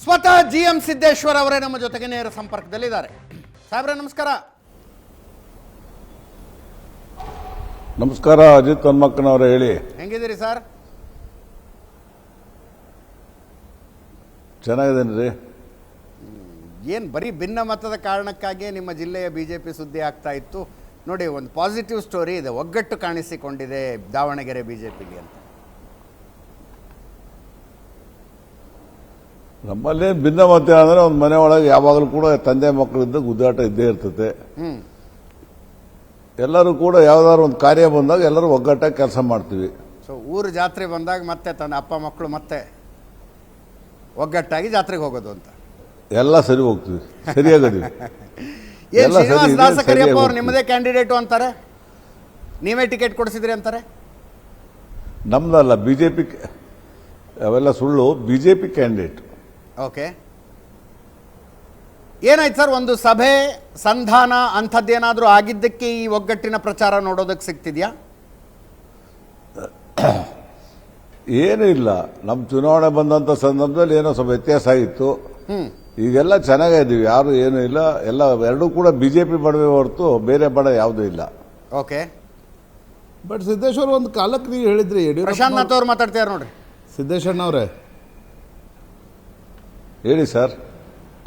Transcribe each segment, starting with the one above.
ಸ್ವತಃ GM ಸಿದ್ದೇಶ್ವರ್ ಅವರೇ ನಮ್ಮ ಜೊತೆಗೆ ನೇರ ಸಂಪರ್ಕದಲ್ಲಿದ್ದಾರೆ. ಸಾಹೇಬ್ರೆ ನಮಸ್ಕಾರ. ನಮಸ್ಕಾರ ಅಜಿತ್ ಹನುಮಕ್ಕನವರೇ, ಹೇಳಿ. ಹೆಂಗಿದ್ದೀರಿ ಸರ್? ಚೆನ್ನಾಗಿದ್ದೇನೆ ರೀ. ಏನು ಬರೀ ಭಿನ್ನ ಮತದ ಕಾರಣಕ್ಕಾಗಿ ನಿಮ್ಮ ಜಿಲ್ಲೆಯ BJP ಸುದ್ದಿ ಆಗ್ತಾ ಇತ್ತು ನೋಡಿ. ಒಂದು ಪಾಸಿಟಿವ್ ಸ್ಟೋರಿ ಇದೆ, ಒಗ್ಗಟ್ಟು ಕಾಣಿಸಿಕೊಂಡಿದೆ ದಾವಣಗೆರೆ BJPಗೆ ಅಂತ. ನಮ್ಮಲ್ಲಿ ಭಿನ್ನ ಮತ ಅಂದರೆ ಒಂದು ಮನೆ ಒಳಗೆ ಯಾವಾಗಲೂ ಕೂಡ ತಂದೆ ಮಕ್ಕಳಿಂದ ಗುದ್ದಾಟ ಇದ್ದೇ ಇರ್ತದೆ. ಎಲ್ಲರೂ ಕೂಡ ಯಾವ್ದಾದ್ರು ಒಂದು ಕಾರ್ಯ ಬಂದಾಗ ಎಲ್ಲರೂ ಒಗ್ಗಟ್ಟಾಗಿ ಕೆಲಸ ಮಾಡ್ತೀವಿ. ಸೊ ಊರು ಜಾತ್ರೆ ಬಂದಾಗ ಮತ್ತೆ ತನ್ನ ಅಪ್ಪ ಮಕ್ಕಳು ಮತ್ತೆ ಒಗ್ಗಟ್ಟಾಗಿ ಜಾತ್ರೆಗೆ ಹೋಗೋದು ಅಂತ ಎಲ್ಲ ಸರಿ ಹೋಗ್ತೀವಿ, ಸರಿಯಾಗದೀವಿ. ಏನು ಶ್ರೀನಿವಾಸ ದಾಸ ಕರಿಯಪ್ಪ ಅವ್ರು ನಿಮ್ಮದೇ ಕ್ಯಾಂಡಿಡೇಟು ಅಂತಾರೆ, ನೀವೇ ಟಿಕೆಟ್ ಕೊಡಿಸಿದ್ರಿ ಅಂತಾರೆ. ನಮ್ದಲ್ಲ, BJP ಅವೆಲ್ಲ ಸುಳ್ಳು. BJP candidate. ಓಕೆ, ಏನಾಯ್ತು ಸರ್? ಒಂದು ಸಭೆ ಸಂಧಾನ ಅಂಥದ್ದೇನಾದರೂ ಆಗಿದ್ದಕ್ಕೆ ಈ ಒಗ್ಗಟ್ಟಿನ ಪ್ರಚಾರ ನೋಡೋದಕ್ಕೆ ಸಿಗ್ತಿದ್ಯಾ? ಏನೂ ಇಲ್ಲ. ನಮ್ಮ ಚುನಾವಣೆ ಬಂದಂಥ ಸಂದರ್ಭದಲ್ಲಿ ಏನೋ ಸ್ವಲ್ಪ ವ್ಯತ್ಯಾಸ ಆಗಿತ್ತು. ಈಗೆಲ್ಲ ಚೆನ್ನಾಗಿದ್ದೀವಿ, ಯಾರು ಏನೂ ಇಲ್ಲ. ಎಲ್ಲ ಎರಡೂ ಕೂಡ BJP ಬಡವೆ ಹೊರತು ಬೇರೆ ಬಡ ಯಾವುದೂ ಇಲ್ಲ. ಓಕೆ, ಬಟ್ ಸಿದ್ದೇಶ್ವರ್ ಒಂದು ಕಾಲಕ್ಕೆ ನೀವು ಹೇಳಿದ್ರಿ, ಪ್ರಶಾಂತ್ ನಾಥ್ ಅವ್ರು ಮಾತಾಡ್ತಾರೆ ನೋಡ್ರಿ. ಸಿದ್ದೇಶಣ್ಣವ್ರೆ ಹೇಳಿ ಸರ್,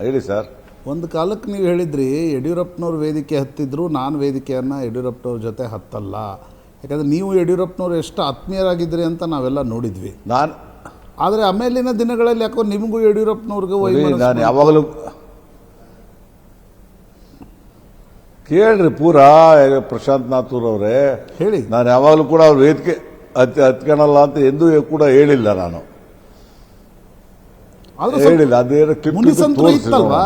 ಹೇಳಿ ಸರ್. ಒಂದು ಕಾಲಕ್ಕೆ ನೀವು ಹೇಳಿದ್ರಿ ಯಡಿಯೂರಪ್ಪನವ್ರು ವೇದಿಕೆ ಹತ್ತಿದ್ರು, ನಾನು ವೇದಿಕೆಯನ್ನು ಯಡಿಯೂರಪ್ಪನವ್ರ ಜೊತೆ ಹತ್ತಲ್ಲ. ಯಾಕಂದರೆ ನೀವು ಯಡಿಯೂರಪ್ಪನವ್ರು ಎಷ್ಟು ಆತ್ಮೀಯರಾಗಿದ್ರಿ ಅಂತ ನಾವೆಲ್ಲ ನೋಡಿದ್ವಿ. ಆದರೆ ಆಮೇಲಿನ ದಿನಗಳಲ್ಲಿ ಯಾಕೋ ನಿಮಗೂ ಯಡಿಯೂರಪ್ಪನವ್ರಿಗೂ ನಾನು ಯಾವಾಗಲೂ ಕೇಳ್ರಿ ಪೂರಾ ಪ್ರಶಾಂತ್ ನಾಥೂರ್ ಅವರೇ ಹೇಳಿ. ನಾನು ಯಾವಾಗಲೂ ಕೂಡ ಅವ್ರ ವೇದಿಕೆ ಹತ್ಕೊಳಲ್ಲ ಅಂತ ಎಂದೂ ಕೂಡ ಹೇಳಿಲ್ಲ. ನಾನು ಹೇಳಿಲ್ಲ. ಅದೇನೋ ಇತ್ತಲ್ವಾ?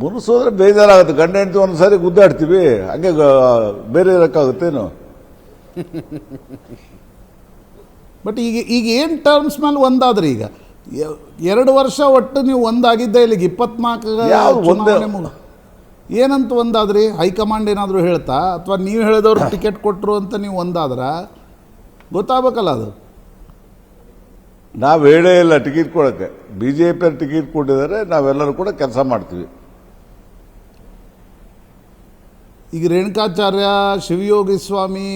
ಮುನಿಸೋದ್ರೆ ಬೇಜಾರಾಗುತ್ತೆ. ಗಂಡ ಹೆಂಡತಿ ಒಂದ್ಸಾರಿ ಗುದ್ದಾಡ್ತೀವಿ, ಹಂಗೆ ಬೇರೆ ಇರೋಕ್ಕಾಗುತ್ತೇನು? ಬಟ್ ಈಗ ಏನು ಟರ್ಮ್ಸ್ ಮೇಲೆ ಒಂದಾದ್ರಿ? ಈಗ 2 ವರ್ಷ ಒಟ್ಟು ನೀವು ಒಂದಾಗಿದ್ದೆ, ಇಲ್ಲಿಗೆ 24 ಏನಂತ ಒಂದಾದ್ರಿ? ಹೈಕಮಾಂಡ್ ಏನಾದರೂ ಹೇಳ್ತಾ, ಅಥವಾ ನೀವು ಹೇಳಿದವ್ರು ಟಿಕೆಟ್ ಕೊಟ್ಟರು ಅಂತ ನೀವು ಒಂದಾದ್ರ ಗೊತ್ತಾಗಬೇಕಲ್ಲ ಅದು. ನಾವು ಹೇಳೇ ಇಲ್ಲ ಟಿಕೆಟ್ ಕೊಡೋಕ್ಕೆ. BJP ಟಿಕೆಟ್ ಕೊಟ್ಟಿದ್ದಾರೆ, ನಾವೆಲ್ಲರೂ ಕೂಡ ಕೆಲಸ ಮಾಡ್ತೀವಿ. ಈಗ ರೇಣುಕಾಚಾರ್ಯ, ಶಿವಯೋಗಿ ಸ್ವಾಮಿ,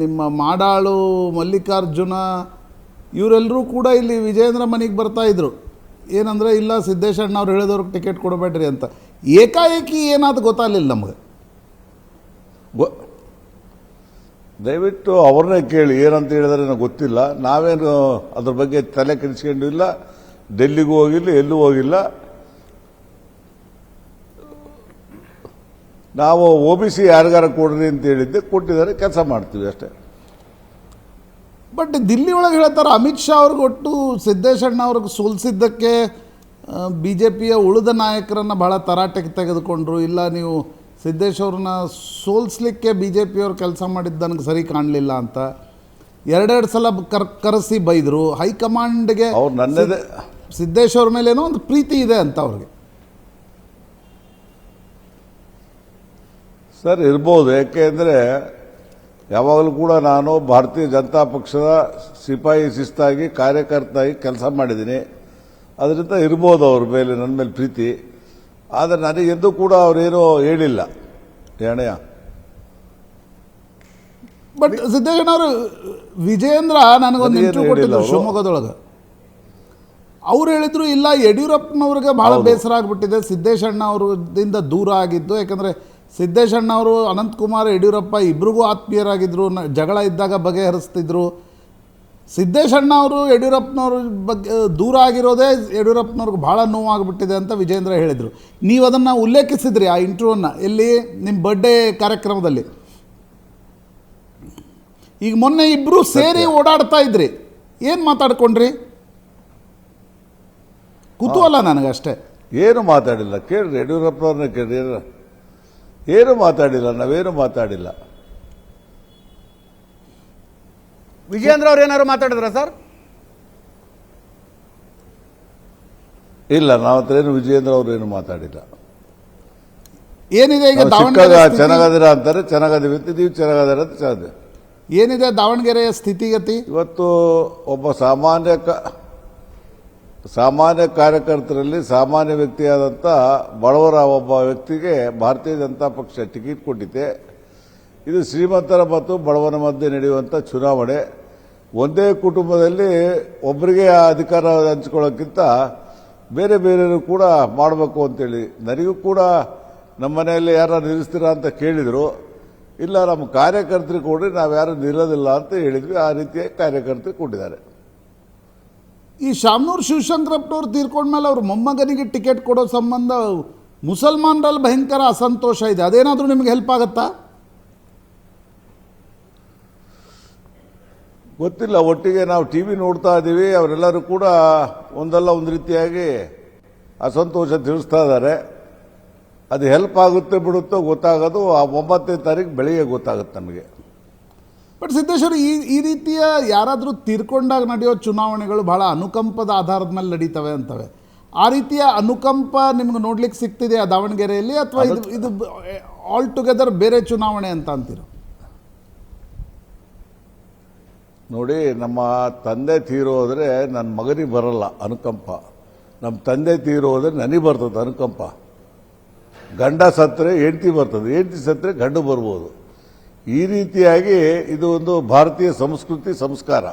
ನಿಮ್ಮ ಮಾಡಾಳು, ಮಲ್ಲಿಕಾರ್ಜುನ ಇವರೆಲ್ಲರೂ ಕೂಡ ಇಲ್ಲಿ ವಿಜಯೇಂದ್ರ ಮನೆಗೆ ಬರ್ತಾಯಿದ್ರು. ಏನಂದರೆ ಇಲ್ಲ ಸಿದ್ದೇಶಣ್ಣವ್ರು ಹೇಳಿದವ್ರಿಗೆ ಟಿಕೆಟ್ ಕೊಡಬೇಡ್ರಿ ಅಂತ. ಏಕಾಏಕಿ ಏನಾದ್ರು ಗೊತ್ತಾಗಲಿಲ್ಲ ನಮಗೆ. ದಯವಿಟ್ಟು ಅವ್ರನ್ನೇ ಕೇಳಿ, ಏನಂತ ಹೇಳಿದ್ರೆ ನನಗೆ ಗೊತ್ತಿಲ್ಲ. ನಾವೇನು ಅದ್ರ ಬಗ್ಗೆ ತಲೆ ಕೆಡಿಸ್ಕೊಂಡು ಇಲ್ಲ. ಡೆಲ್ಲಿಗೂ ಹೋಗಿಲ್ಲ, ಎಲ್ಲೂ ಹೋಗಿಲ್ಲ. ನಾವು OBC ಯಾರಿಗಾರ ಕೊಡ್ರಿ ಅಂತ ಹೇಳಿದ್ದೆ, ಕೊಟ್ಟಿದ್ದಾರೆ, ಕೆಲಸ ಮಾಡ್ತೀವಿ ಅಷ್ಟೇ. ಬಟ್ ದಿಲ್ಲಿ ಒಳಗೆ ಹೇಳ್ತಾರೆ ಅಮಿತ್ ಶಾ ಅವ್ರಿಗೆ ಒಟ್ಟು ಸಿದ್ದೇಶಣ್ಣ ಅವ್ರಿಗೆ ಸೋಲಿಸಿದ್ದಕ್ಕೆ BJPಯ ಉಳಿದ ನಾಯಕರನ್ನು ಭಾಳ ತರಾಟೆಗೆ ತೆಗೆದುಕೊಂಡ್ರು. ಇಲ್ಲ ನೀವು ಸಿದ್ದೇಶ್ವರನ್ನ ಸೋಲಿಸ್ಲಿಕ್ಕೆ BJPಯವ್ರು ಕೆಲಸ ಮಾಡಿದ್ದು ನನಗೆ ಸರಿ ಕಾಣಲಿಲ್ಲ ಅಂತ 2 ಸಲ ಕರೆಸಿ ಬೈದರು. ಹೈಕಮಾಂಡ್ಗೆ ಅವ್ರು ನನ್ನದೇ ಸಿದ್ದೇಶ್ವರ ಮೇಲೇನೋ ಒಂದು ಪ್ರೀತಿ ಇದೆ ಅಂತ ಅವ್ರಿಗೆ. ಸರ್ ಇರ್ಬೋದು. ಯಾಕೆಂದರೆ ಯಾವಾಗಲೂ ಕೂಡ ನಾನು ಭಾರತೀಯ ಜನತಾ ಪಕ್ಷದ ಸಿಪಾಯಿ ಶಿಸ್ತಾಗಿ ಕಾರ್ಯಕರ್ತಾಗಿ ಕೆಲಸ ಮಾಡಿದ್ದೀನಿ. ಅದರಿಂದ ಇರ್ಬೋದು ಅವ್ರ ಮೇಲೆ ನನ್ನ ಮೇಲೆ ಪ್ರೀತಿ. ಆದರೆ ನನಗೆಂದೂ ಕೂಡ ಅವರೇನೂ ಹೇಳಿಲ್ಲ ಏಣೆಯ. ಬಟ್ ಸಿದ್ದೇಶಣ್ಣವರು ವಿಜಯೇಂದ್ರ ನನಗೊಂದು ಇಂಟರ್ವ್ಯೂ ಕೊಟ್ಟಿದ್ರು ಶಿವಮೊಗ್ಗದೊಳಗೆ. ಅವ್ರು ಹೇಳಿದ್ರು ಇಲ್ಲ ಯಡಿಯೂರಪ್ಪನವ್ರಿಗೆ ಭಾಳ ಬೇಸರ ಆಗಿಬಿಟ್ಟಿದೆ ಸಿದ್ದೇಶಣ್ಣ ಅವರಿಂದ ದೂರ ಆಗಿದ್ದು. ಯಾಕಂದರೆ ಸಿದ್ದೇಶಣ್ಣ ಅವರು ಅನಂತಕುಮಾರ್ ಯಡಿಯೂರಪ್ಪ ಇಬ್ರಿಗೂ ಆತ್ಮೀಯರಾಗಿದ್ದರು, ಜಗಳ ಇದ್ದಾಗ ಬಗೆಹರಿಸ್ತಿದ್ರು. ಸಿದ್ದೇಶಣ್ಣ ಅವರು ಯಡಿಯೂರಪ್ಪನವ್ರ ಬಗ್ಗೆ ದೂರ ಆಗಿರೋದೇ ಯಡಿಯೂರಪ್ಪನವ್ರಿಗೆ ಭಾಳ ನೋವಾಗಿಬಿಟ್ಟಿದೆ ಅಂತ ವಿಜೇಂದ್ರ ಹೇಳಿದರು. ನೀವು ಅದನ್ನು ಉಲ್ಲೇಖಿಸಿದ್ರಿ ಆ ಇಂಟರ್ವ್ಯೂನ, ಎಲ್ಲಿ ನಿಮ್ಮ ಬರ್ಡೇ ಕಾರ್ಯಕ್ರಮದಲ್ಲಿ. ಈಗ ಮೊನ್ನೆ ಇಬ್ಬರು ಸೇರಿ ಓಡಾಡ್ತಾ ಇದ್ರಿ, ಏನು ಮಾತಾಡ್ಕೊಂಡ್ರಿ? ಕುತೂಹಲ ನನಗಷ್ಟೇ. ಏನು ಮಾತಾಡಿಲ್ಲ, ಕೇಳ್ರಿ ಯಡಿಯೂರಪ್ಪನವ್ರನ್ನ ಕೇಳ್ರಿ. ಏನು ಮಾತಾಡಿಲ್ಲ, ನಾವೇನು ಮಾತಾಡಿಲ್ಲ. ವಿಜಯೇಂದ್ರ ಅವ್ರು ಏನಾದ್ರು ಮಾತಾಡಿದ್ರ ಸರ್? ಇಲ್ಲ, ನಾವು ಹತ್ರ ಏನು ವಿಜಯೇಂದ್ರ ಅವರು ಏನು ಮಾತಾಡಿಲ್ಲ. ಏನಿದೆ ಈಗ ಚೆನ್ನಾಗದಿರ ಅಂತಾರೆ, ಚೆನ್ನಾಗದಿವಿ ಅಂತ, ನೀವು ಚೆನ್ನಾಗದಿರ ಅಂತ ಚೆನ್ನಾಗಿದೆ. ಏನಿದೆ ದಾವಣಗೆರೆಯ ಸ್ಥಿತಿಗತಿ? ಇವತ್ತು ಒಬ್ಬ ಸಾಮಾನ್ಯ ಕಾರ್ಯಕರ್ತರಲ್ಲಿ ಸಾಮಾನ್ಯ ವ್ಯಕ್ತಿಯಾದಂಥ ಬಡವರ ಒಬ್ಬ ವ್ಯಕ್ತಿಗೆ ಭಾರತೀಯ ಜನತಾ ಪಕ್ಷ ಟಿಕೆಟ್ ಕೊಟ್ಟಿದೆ. ಇದು ಶ್ರೀಮಂತರ ಮತ್ತು ಬಡವನ ಮಧ್ಯೆ ನಡೆಯುವಂಥ ಚುನಾವಣೆ. ಒಂದೇ ಕುಟುಂಬದಲ್ಲಿ ಒಬ್ಬರಿಗೆ ಅಧಿಕಾರ ಹಂಚ್ಕೊಳ್ಳೋಕ್ಕಿಂತ ಬೇರೆ ಬೇರೆಯವರು ಕೂಡ ಮಾಡಬೇಕು ಅಂತೇಳಿ ನನಗೂ ಕೂಡ ನಮ್ಮ ಮನೆಯಲ್ಲಿ ಯಾರು ನಿಲ್ಲಿಸ್ತೀರಾ ಅಂತ ಕೇಳಿದರು. ಇಲ್ಲ, ನಮ್ಮ ಕಾರ್ಯಕರ್ತರಿಗೆ ಕೊಡಿ, ನಾವು ಯಾರು ನಿಲ್ಲೋದಿಲ್ಲ ಅಂತ ಹೇಳಿದ್ವಿ. ಆ ರೀತಿಯ ಕಾರ್ಯಕರ್ತರು ಕೊಟ್ಟಿದ್ದಾರೆ. ಈ ಶಾಮನೂರು ಶಿವಶಂಕರಪ್ಪನವ್ರು ತೀರ್ಕೊಂಡ್ಮೇಲೆ ಅವ್ರ ಮೊಮ್ಮಗನಿಗೆ ಟಿಕೆಟ್ ಕೊಡೋ ಸಂಬಂಧ ಮುಸಲ್ಮಾನರಲ್ಲಿ ಭಯಂಕರ ಅಸಂತೋಷ ಇದೆ. ಅದೇನಾದರೂ ನಿಮಗೆ ಹೆಲ್ಪ್ ಆಗುತ್ತಾ? ಗೊತ್ತಿಲ್ಲ. ಒಟ್ಟಿಗೆ ನಾವು ಟಿವಿ ನೋಡ್ತಾ ಇದ್ದೀವಿ. ಅವರೆಲ್ಲರೂ ಕೂಡ ಒಂದಲ್ಲ ಒಂದು ರೀತಿಯಾಗಿ ಅಸಂತೋಷ ತಿಳಿಸ್ತಾ ಇದ್ದಾರೆ. ಅದು ಹೆಲ್ಪ್ ಆಗುತ್ತೆ ಬಿಡುತ್ತೋ ಗೊತ್ತಾಗೋದು ಆ 9ನೇ ತಾರೀಕು ಬೆಳಿಗ್ಗೆ ಗೊತ್ತಾಗುತ್ತೆ ನಮಗೆ. ಬಟ್ ಸಿದ್ದೇಶ್ವರ್, ಈ ರೀತಿಯ ಯಾರಾದರೂ ತೀರ್ಕೊಂಡಾಗ ನಡೆಯೋ ಚುನಾವಣೆಗಳು ಬಹಳ ಅನುಕಂಪದ ಆಧಾರದ ಮೇಲೆ ನಡೀತವೆ ಅಂತವೆ. ಆ ರೀತಿಯ ಅನುಕಂಪ ನಿಮ್ಗೆ ನೋಡ್ಲಿಕ್ಕೆ ಸಿಗ್ತಿದೆ ಆ ದಾವಣಗೆರೆಯಲ್ಲಿ, ಅಥವಾ ಇದು ಆಲ್ ಟುಗೆದರ್ ಬೇರೆ ಚುನಾವಣೆ ಅಂತ ಅಂತೀರೋ? ನೋಡಿ, ನಮ್ಮ ತಂದೆ ತೀರೋದ್ರೆ ನನ್ನ ಮಗನಿಗೆ ಬರಲ್ಲ ಅನುಕಂಪ. ನಮ್ಮ ತಂದೆ ತೀರೋದ್ರೆ ನನಗೆ ಬರ್ತದೆ ಅನುಕಂಪ. ಗಂಡ ಸತ್ತರೆ ಹೆಂಡತಿ ಬರ್ತದೆ, ಹೆಂಡತಿ ಸತ್ತರೆ ಗಂಡು ಬರ್ಬೋದು. ಈ ರೀತಿಯಾಗಿ ಇದು ಒಂದು ಭಾರತೀಯ ಸಂಸ್ಕೃತಿ ಸಂಸ್ಕಾರ.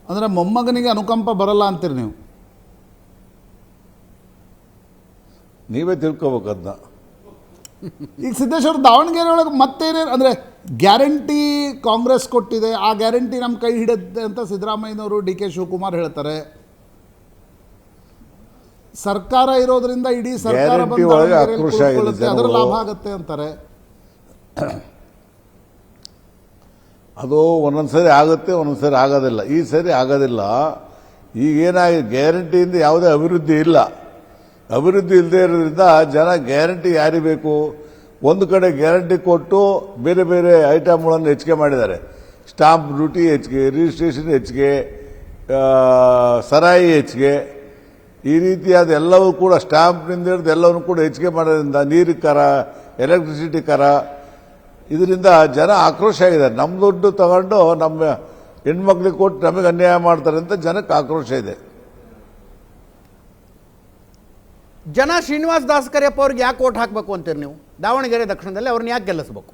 ಅಂದರೆ ಮೊಮ್ಮಗನಿಗೆ ಅನುಕಂಪ ಬರಲ್ಲ ಅಂತೀರಿ ನೀವು? ನೀವೇ ತಿಳ್ಕೊಬೇಕು ಅದನ್ನ. ಈಗ ಸಿದ್ದೇಶ್ವರ, ದಾವಣಗೆರೆ ಒಳಗೆ ಮತ್ತೇನೇನು ಅಂದರೆ ಗ್ಯಾರಂಟಿ ಕಾಂಗ್ರೆಸ್ ಕೊಟ್ಟಿದೆ, ಆ ಗ್ಯಾರಂಟಿ ನಮ್ಮ ಕೈ ಹಿಡಿಯುತ್ತೆ ಅಂತ ಸಿದ್ದರಾಮಯ್ಯನವರು, ಡಿ ಕೆ ಶಿವಕುಮಾರ್ ಹೇಳ್ತಾರೆ. ಸರ್ಕಾರ ಇರೋದ್ರಿಂದ ಇಡೀ ಸರ್ಕಾರ ಗ್ಯಾರಂಟಿ ಒಳಗೆ ಆಕ್ರೋಶ ಆಗಿದೆ, ಅದರ ಲಾಭ ಆಗುತ್ತೆ ಅಂತಾರೆ. ಅದು ಒಂದೊಂದ್ಸರಿ ಆಗುತ್ತೆ, ಒಂದೊಂದ್ಸರಿ ಆಗೋದಿಲ್ಲ. ಈ ಸರಿ ಆಗೋದಿಲ್ಲ. ಈಗೇನಾಗಿದೆ, ಗ್ಯಾರಂಟಿಯಿಂದ ಯಾವುದೇ ಅಭಿವೃದ್ಧಿ ಇಲ್ಲ. ಅಭಿವೃದ್ಧಿ ಇಲ್ಲದೆ ಇರೋದ್ರಿಂದ ಜನ ಗ್ಯಾರಂಟಿ ಯಾರಿಗೆ ಬೇಕು? ಒಂದು ಕಡೆ ಗ್ಯಾರಂಟಿ ಕೊಟ್ಟು ಬೇರೆ ಬೇರೆ ಐಟಮ್ಗಳನ್ನು ಹೆಚ್ಚಿಗೆ ಮಾಡಿದ್ದಾರೆ. ಸ್ಟಾಂಪ್ ಡ್ಯೂಟಿ ಹೆಚ್ಚಿಗೆ, ರಿಜಿಸ್ಟ್ರೇಷನ್ ಹೆಚ್ಚಿಗೆ, ಸರಾಯಿ ಹೆಚ್ಚಿಗೆ, ಈ ರೀತಿಯಾದ ಎಲ್ಲವೂ ಕೂಡ ಸ್ಟಾಂಪ್ನಿಂದ ಹಿಡಿದು ಎಲ್ಲವನ್ನೂ ಕೂಡ ಹೆಚ್ಚಿಗೆ ಮಾಡೋದ್ರಿಂದ ನೀರಿನ ಕರ, ಎಲೆಕ್ಟ್ರಿಸಿಟಿ ಕರ, ಇದರಿಂದ ಜನ ಆಕ್ರೋಶ ಆಗಿದ್ದಾರೆ. ನಮ್ಮ ದುಡ್ಡು ತಗೊಂಡು ನಮ್ಮ ಹೆಣ್ಮಕ್ಳಿಗೆ ಕೊಟ್ಟು ನಮಗೆ ಅನ್ಯಾಯ ಮಾಡ್ತಾರೆ ಅಂತ ಜನಕ್ಕೆ ಆಕ್ರೋಶ ಇದೆ. ಜನ ಶ್ರೀನಿವಾಸ್ ದಾಸ್ ಕರಿಯಪ್ಪ ಅವ್ರಿಗೆ ಯಾಕೆ ಓಟ್ ಹಾಕಬೇಕು ಅಂತೀರಿ ನೀವು? ದಾವಣಗೆರೆ ದಕ್ಷಿಣದಲ್ಲಿ ಅವ್ರನ್ನ ಯಾಕೆ ಗೆಲ್ಲಿಸಬೇಕು?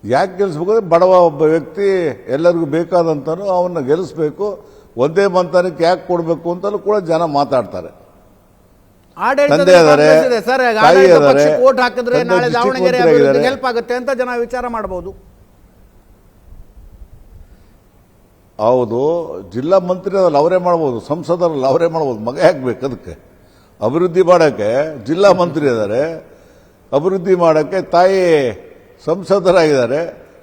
ಯಾಕೆ ಗೆಲ್ಲಿಸ್ಬೇಕು ಅಂದರೆ ಬಡವ ಒಬ್ಬ ವ್ಯಕ್ತಿ ಎಲ್ಲರಿಗೂ ಬೇಕಾದಂತನೂ ಅವನ್ನ ಗೆಲ್ಲಿಸ್ಬೇಕು. ಒಂದೇ ಮಂತನಕ್ಕೆ ಯಾಕೆ ಕೊಡಬೇಕು ಅಂತಲೂ ಕೂಡ ಜನ ಮಾತಾಡ್ತಾರೆ. ತಂದೆ ಇದ್ದಾರೆ, ತಾಯಿ ಇದ್ದಾರೆ, ಓಟ್ ಹಾಕಿದ್ರೆ ನಾಳೆ ದಾವಣಗೆರೆ ಹೆಲ್ಪ್ ಆಗುತ್ತೆ ಅಂತ ಜನ ವಿಚಾರ ಮಾಡಬಹುದು. ಹೌದು, ಜಿಲ್ಲಾ ಮಂತ್ರಿ ಅದಲ್ಲ ಅವರೇ ಮಾಡ್ಬೋದು, ಸಂಸದರಲ್ಲಿ ಅವರೇ ಮಾಡ್ಬೋದು. ಮಗ ಹಾಕ್ಬೇಕು ಅದಕ್ಕೆ ಅಭಿವೃದ್ಧಿ ಮಾಡೋಕ್ಕೆ. ಜಿಲ್ಲಾ ಮಂತ್ರಿ ಇದ್ದಾರೆ, ಅಭಿವೃದ್ಧಿ ಮಾಡೋಕ್ಕೆ ತಾಯಿ ಸಂಸದರಾಗಿದ್ದಾರೆ.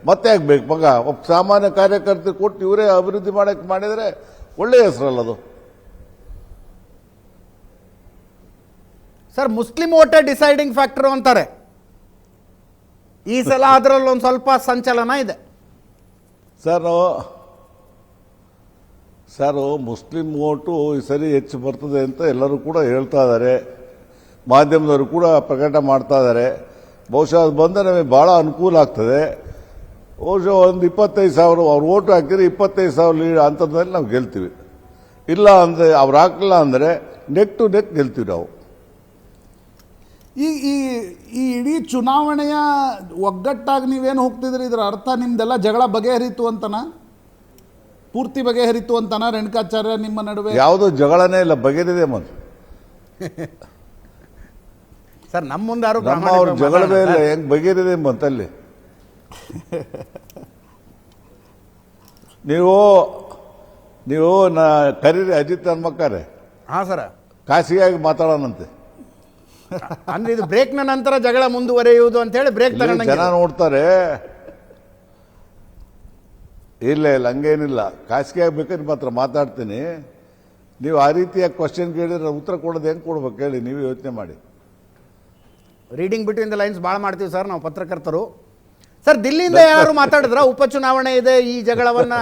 ಮತ್ತೆ ಆಗ್ಬೇಕು ಮಗ? ಒಬ್ಬ ಸಾಮಾನ್ಯ ಕಾರ್ಯಕರ್ತ ಕೊಟ್ಟು ಇವರೇ ಅಭಿವೃದ್ಧಿ ಮಾಡಕ್ಕೆ ಮಾಡಿದರೆ ಒಳ್ಳೆಯ ಹೆಸರಲ್ಲ ಅದು. ಸರ್, ಮುಸ್ಲಿಂ ಓಟೇ ಡಿಸೈಡಿಂಗ್ ಫ್ಯಾಕ್ಟರ್ ಅಂತಾರೆ. ಈ ಸಲ ಅದರಲ್ಲಿ ಒಂದು ಸ್ವಲ್ಪ ಸಂಚಲನ ಇದೆ ಸರ್. ಮುಸ್ಲಿಂ ಓಟು ಈ ಸರಿ ಹೆಚ್ಚು ಬರ್ತದೆ ಅಂತ ಎಲ್ಲರೂ ಕೂಡ ಹೇಳ್ತಾ ಇದ್ದಾರೆ. ಮಾಧ್ಯಮದವರು ಕೂಡ ಪ್ರಕಟ ಮಾಡ್ತಾ ಇದ್ದಾರೆ. ಬಹುಶಃ ಅದು ಬಂದರೆ ನಮಗೆ ಭಾಳ ಅನುಕೂಲ ಆಗ್ತದೆ. ಬಹುಶಃ ಒಂದು 25,000 ಅವ್ರು ಓಟು ಹಾಕಿದ್ರೆ 25,000 ಲೀಡ್ ಅಂಥದ್ರಲ್ಲಿ ನಾವು ಗೆಲ್ತೀವಿ. ಇಲ್ಲ ಅಂದರೆ ಅವ್ರು ಹಾಕಲಿಲ್ಲ ಅಂದರೆ ನೆಕ್ ಟು ನೆಕ್ ಗೆಲ್ತೀವಿ ನಾವು. ಈ ಇಡೀ ಚುನಾವಣೆಯ ಒಗ್ಗಟ್ಟಾಗಿ ನೀವೇನು ಹೋಗ್ತಿದ್ರಿ, ಇದರ ಅರ್ಥ ನಿಮ್ದೆಲ್ಲ ಜಗಳ ಬಗೆಹರಿತು ಅಂತನ? ಪೂರ್ತಿ ಬಗೆಹರಿತು ಅಂತನ? ರೇಣುಕಾಚಾರ್ಯ ನಿಮ್ಮ ನಡುವೆ ಯಾವುದೋ ಜಗಳನೇ ಇಲ್ಲ, ಬಗೆಹರಿದೆ ಮತ್ತು ಸರ್ ನಮ್ಮ ಮುಂದೆ ಯಾರು ಅವ್ರ ಜಗಳವೇ ಇಲ್ಲ, ಹೆಂಗ್ ಬಗೆಹರಿದೆ ಅಂತಲ್ಲಿ. ನೀವು ಕರೀರಿ ಅಜಿತ್ ಹನ್ಮಕ್ಕರೆ. ಹಾಂ ಸರ್, ಖಾಸಗಿಯಾಗಿ ಮಾತಾಡೋಣಂತೆ. ಅಂದ್ರೆ ಇದು ಬ್ರೇಕ್ನ ನಂತರ ಜಗಳ ಮುಂದುವರಿಯುವುದು ಅಂತ ಹೇಳಿ ಬ್ರೇಕ್ ಜನ ನೋಡ್ತಾರೆ. ಇಲ್ಲ ಹಂಗೇನಿಲ್ಲ, ಖಾಸಗಿ ಆಗ್ಬೇಕಾದ್ರೆ ಮಾತ್ರ ಮಾತಾಡ್ತೀನಿ. ನೀವು ಆ ರೀತಿಯ ಕ್ವಶನ್ ಕೇಳಿದ್ರೆ ಉತ್ತರ ಕೊಡೋದು ಹೆಂಗೆ ಕೊಡ್ಬೇಕು ಹೇಳಿ, ನೀವು ಯೋಚನೆ ಮಾಡಿ. ರೀಡಿಂಗ್ ಬಿಟ್ವೀನ್ ದ ಲೈನ್ಸ್ ಭಾಳ ಮಾಡ್ತೀವಿ ಸರ್ ನಾವು ಪತ್ರಕರ್ತರು. ಸರ್, ದಿಲ್ಲಿಯಿಂದ ಯಾರು ಮಾತಾಡಿದ್ರ? ಉಪಚುನಾವಣೆ ಇದೆ, ಈ ಜಗಳವನ್ನ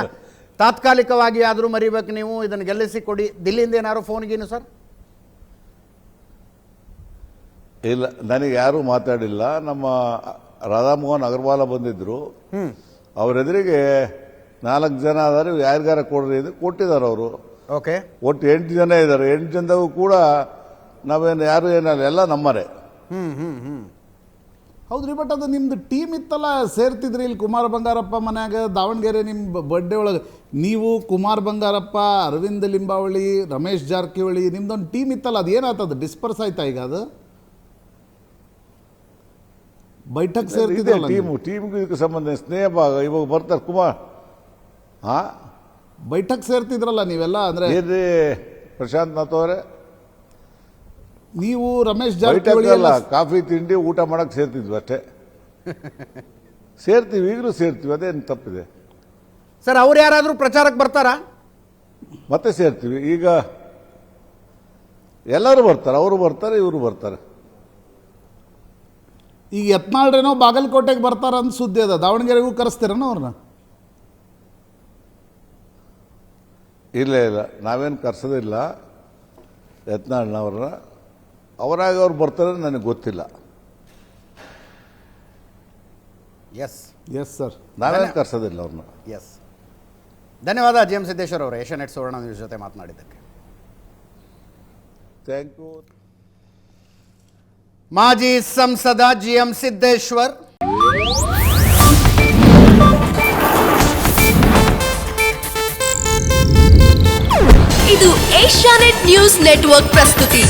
ತಾತ್ಕಾಲಿಕವಾಗಿ ಆದರೂ ಮರಿಬೇಕು, ನೀವು ಇದನ್ನು ಗೆಲ್ಲಿಸಿ ಕೊಡಿ, ದಿಲ್ಲಿಯಿಂದ ಏನಾದ್ರು ಫೋನ್ ಗೀನು ಸರ್? ಇಲ್ಲ, ನನಗೆ ಯಾರೂ ಮಾತಾಡಿಲ್ಲ. ನಮ್ಮ ರಾಧಾಮೋಹನ್ ಅಗರ್ವಾಲ ಬಂದಿದ್ರು, ಅವರೆದುರಿಗೆ 4 ಜನ ಆದರೆ ಯಾರಿಗಾರ ಕೊಡ್ರಿ ಎಂದು ಕೊಟ್ಟಿದ್ದಾರೆ ಅವರು. ಓಕೆ, ಒಟ್ಟು 8 ಜನ ಇದ್ದಾರೆ. 8 ಜನದಾಗೂ ಕೂಡ ನಾವೇನು ಯಾರು ಏನಲ್ಲ, ಎಲ್ಲ ನಮ್ಮರೇ. ಹೌದ್ರಿ, ಬಟ್ ಅದು ನಿಮ್ದು ಟೀಮ್ ಇತ್ತಲ್ಲ, ಸೇರ್ತಿದ್ರಿ ಇಲ್ಲಿ ಕುಮಾರ್ ಬಂಗಾರಪ್ಪ ಮನ್ಯಾಗ ದಾವಣಗೆರೆ ನಿಮ್ಮ ಬರ್ಡೇ ಒಳಗೆ. ನೀವು, ಕುಮಾರ್ ಬಂಗಾರಪ್ಪ, ಅರವಿಂದ್ ಲಿಂಬಾವಳಿ, ರಮೇಶ್ ಜಾರಕಿಹೊಳಿ, ನಿಮ್ದೊಂದು ಟೀಮ್ ಇತ್ತಲ್ಲ, ಅದು ಏನಾಗ್ತದೆ? ಡಿಸ್ಪರ್ಸ್ ಆಯ್ತಾ ಈಗ ಅದು? ಬೈಠಕ್ ಸೇರ್ತಿದ್ರಲ್ಲ ಟೀಮ್ಗೂ ಇದಕ್ಕೆ ಸಂಬಂಧ ಸ್ನೇಹ ಭಾಗ. ಇವಾಗ ಬರ್ತಾರೆ ಕುಮಾರ್. ಬೈಠಕ್ ಸೇರ್ತಿದ್ರಲ್ಲ ನೀವೆಲ್ಲ, ಅಂದ್ರೆ ಏನ್ರಿ ಪ್ರಶಾಂತ್ ನಾಥ್ ಅವರೇ? ನೀವು ರಮೇಶ್ ಜಾರಕಿಹೊಳಿ ಅಲ್ಲ, ಕಾಫಿ ತಿಂಡಿ ಊಟ ಮಾಡಕ್ ಸೇರ್ತಿದ್ವಿ ಅಷ್ಟೇ. ಸೇರ್ತೀವಿ, ಈಗಲೂ ಸೇರ್ತೀವಿ, ಅದೇನು ತಪ್ಪಿದೆ ಸರ್? ಅವ್ರು ಯಾರಾದರೂ ಪ್ರಚಾರಕ್ಕೆ ಬರ್ತಾರಾ? ಮತ್ತೆ ಸೇರ್ತೀವಿ. ಈಗ ಎಲ್ಲರೂ ಬರ್ತಾರೆ, ಅವರು ಬರ್ತಾರೆ, ಇವರು ಬರ್ತಾರೆ. ಈಗ ಯತ್ನಾಳ್ರೇನೋ ಬಾಗಲಕೋಟೆಗೆ ಬರ್ತಾರ ಅಂತ ಸುದ್ದಿ ಅದ, ದಾವಣಗೆರೆಗೂ ಕರೆಸ್ತೀರನ ಅವ್ರನ್ನ? ಇಲ್ಲ ಇಲ್ಲ, ನಾವೇನು ಕರ್ಸೋದಿಲ್ಲ ಯತ್ನಾಳ್ನವ್ರನ್ನ. ಅವರಾಗ ಅವ್ರು ಬರ್ತಾರೆ ನನಗೆ ಗೊತ್ತಿಲ್ಲ. ಎಸ್ ಸರ್, ನಾವೇನು ಕರ್ಸೋದಿಲ್ಲ ಅವ್ರನ್ನ. ಎಸ್, ಧನ್ಯವಾದ ಜಿ ಎಂ ಸಿದ್ದೇಶ್ವರ್ ಅವರು ಏಷ್ಯಾನೆಟ್ ಸುವರ್ಣ ನ್ಯೂಸ್ ಜೊತೆ ಮಾತನಾಡಿದ್ದಕ್ಕೆ. Thank you. ಮಾಜಿ ಸಂಸದ ಜಿ ಎಂ ಸಿದ್ದೇಶ್ವರ್. ಇದು ಏಷ್ಯಾನೆಟ್ ನ್ಯೂಸ್ ನೆಟ್ವರ್ಕ್ ಪ್ರಸ್ತುತಿ.